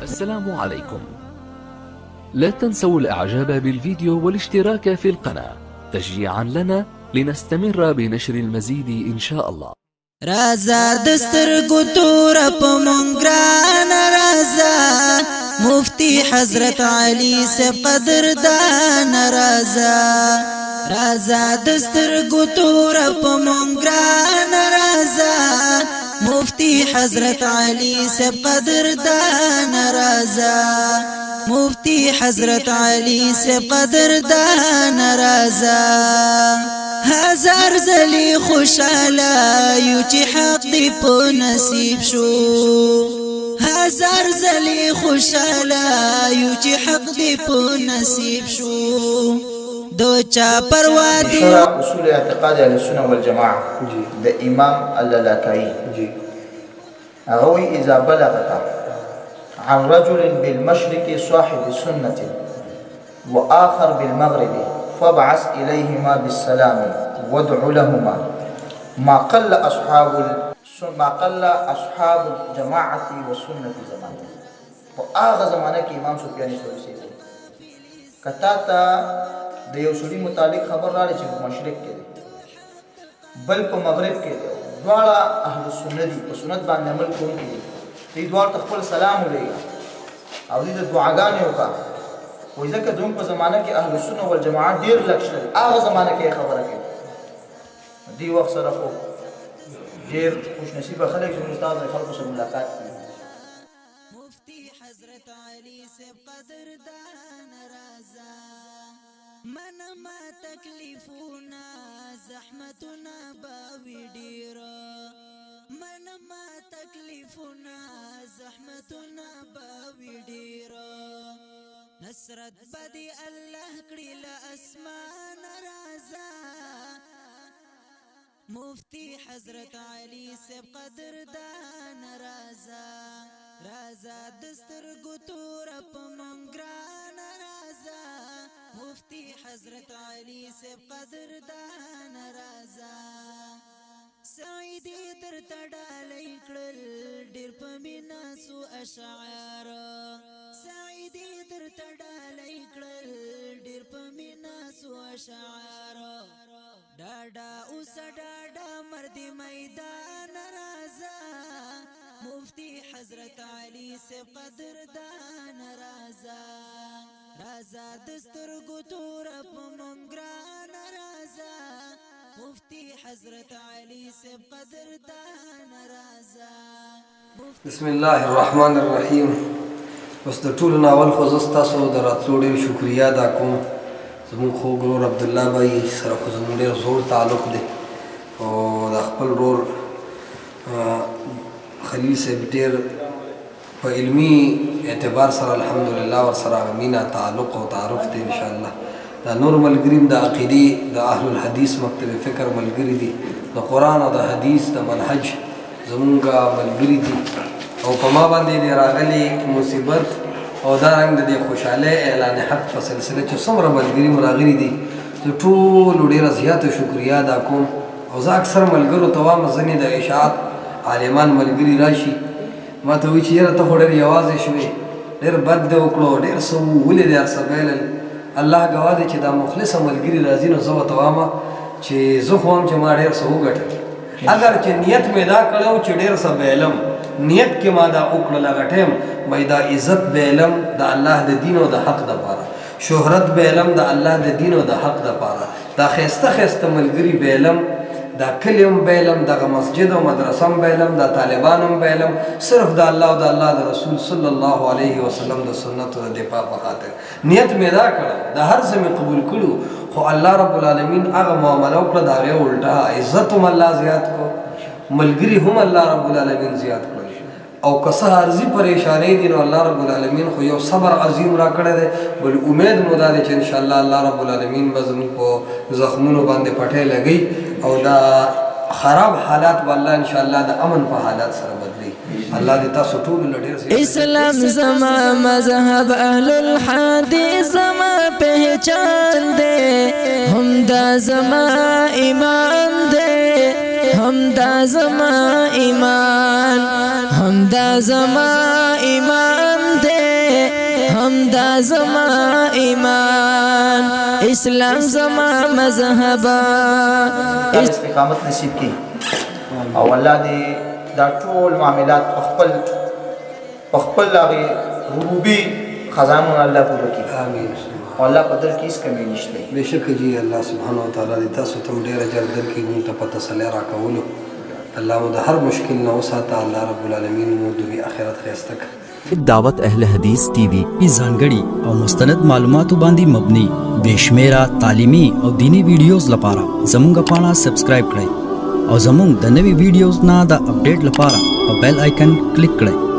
السلام عليكم. لا تنسوا الاعجاب بالفيديو والاشتراك في القناة تشجيعا لنا لنستمر بنشر المزيد ان شاء الله. رازا دسترگو تورا پا منگران رازا مفتی حضرت علی سے قدردان رازا رازا دسترگو تورا پا منگران رازا مفتی حضرت علی سے قدردان رازا مفتی حضرت علی سے قدردان رازا هزار زلی خوشالا یو چی حق دی پو نصیب شو هزار زلی خوشالا یو چی حق دی پو نصیب شو دو چا پروا دی اصول اعتقاد اهل السنه والجماعه ده امام اللالكائي اغوي اذا بلغك عن رجل بالمشرق صاحب سنه واخر بالمغرب فابعث إليهما بالسلام وادع لهما ما قل أصحاب الجماعة والسنة زمانه وآغا زمانك إمام سفيان الثوري سيدي کتاتا د یو سړي متعلق خبر راړي چې په مشرق کې دی بل په مغرب کې دی دواړه اهل سنت دي په سنت باندې عمل کوونکي دي دوی دواړه خپل سلام ولېږي او دوی د دعاګانې وکړه وای ځکه زموږ په زمانه کې اهل السنه والجماعت ډېر لږ شول هغه زمانه کې خبره کوي دې وخت سره خو ډېر خوشنصیبه خلک چې استاد د خلکو سره ملاقات کوي مفتی حضرت علی سے قدردان رازا من ما تکلیفونا زحمتنا باوی ډیرا من ما تکلیفونا زحمتنا باوی ډیرا نصرت بدی الله کړی له اسمان رازا مفتی حضرت علی سے قدردان رازا رازا دسترگو تور په منګران رازا مفتی حضرت علی سے قدردان رازا سعیدی در تډالای کړل ډیر په مینا سو اشعار سعیدی در تډالای کړل ډیر په مینا سو اشعار ډاډا اوس ډاډا مرد میدان رازا مفتی حضرت علی سے قدردان رازا رازا دسترگو تور په منګران رازا مفتی حضرت علی سے قدردان رازا بسم الله الرحمن الرحیم. بس د ټولو ناول خو زه ستاسو د راتلو ډېر شکریا ادا کوم. زموږ خوږ ورور عبدالله بھائی سره خو زموږ ډېر زوړ تعلق دی او د خپل ورور خلیل صاحب ډېر په علمي اعتبار سره الحمدلله ورسره مینه تعلق او تعارف دی انشاءالله. دا نور ملګري د عقیدې د اهل الحدیث مکتب فکر ملګري دي د قرآن او د حدیث د منهج زمونږ ملګري دي او په ما باندې د راغلي مصیبت او دارنګ د دې خوشحالۍ اعلان حق په سلسله چې څومره ملګري مو راغلي دي زه ټولو ډېره زیاته شکریا ادا کوم او زه اکثر ملګرو ته وایم ځینې د اشاعت عالمان ملګري راشي ما ته وایي چې یاره ته خو ډېر یوازې شوې ډېر بد دې وکړو ډېر څه ولې دې هر څه بایلل الله گواه دی چې دا مخلصه ملګري راځي نو زه ورته وایم چې زه خو هم چې ما ډېر څه وګټل اگر چې نیت مې دا کړی چې ډېر څه بایلم نیت کې ما دا وکړل هغه ټایم وایي دا عزت بایلم د الله د دین او د حق دپاره شهرت بایلم د الله د دین او د حق دپاره دا ښایسته ښایسته ملګري بایلم دا کلی هم بایلم دغه مسجد او مدرسه هم بایلم دا طالبان هم بایلم صرف د الله او د الله د رسول صلی الله علیه وسلم د سنتو د دفاع په خاطر نیت مې دا کړه د هر څه مې قبول کړو خو الله رب العالمین هغه معامله وکړه د هغې الټا عزت هم الله زیات کړو ملګري هم الله رب العالمین زیات کړل او که څه عارضي پریشانۍ دي نو الله رب العالمین خو یو صبر عظیم را کړی دی بل امید مو دا دی چې انشاءالله الله رب العالمین به زموږ په زخمونو باندې پټۍ لګوي او دا خراب حالات به الله انشاءالله د امن په حالات سره بدلی. الله دې تاسو ټول له ډېر اسلام زما مذهب اهل الحدیث زما پہچان دے هم دا زما ایمان دے هم دا زما ایمان هم دا زما ایمان دے دا زما ایمان اسلام زما مذهب استقامت نصیب کی او الله دې دا ټول معاملات خپل هغه ربوبي خزانو الله پوره کړي آمین الله په در کې هیڅ کمی نشته بشک جی الله سبحانه وتعالى دې تاسو ته ډېر اجر درکړي موږ ته په تسلی راکولو الله مو د هر مشکل نه وساته الله رب العالمین مو د آخرت خیسته کړي دعوت اهل حدیث ٹی وی کی ځانګړي او مستند معلوماتو باندې مبني بشمیره تعلیمي او دینی ویډیوز لپاره زموږ پاڼه سبسکرایب کړئ او زموږ د نوي ویډیوز نه د اپډیټ لپاره په بیل آیکن کلیک کړئ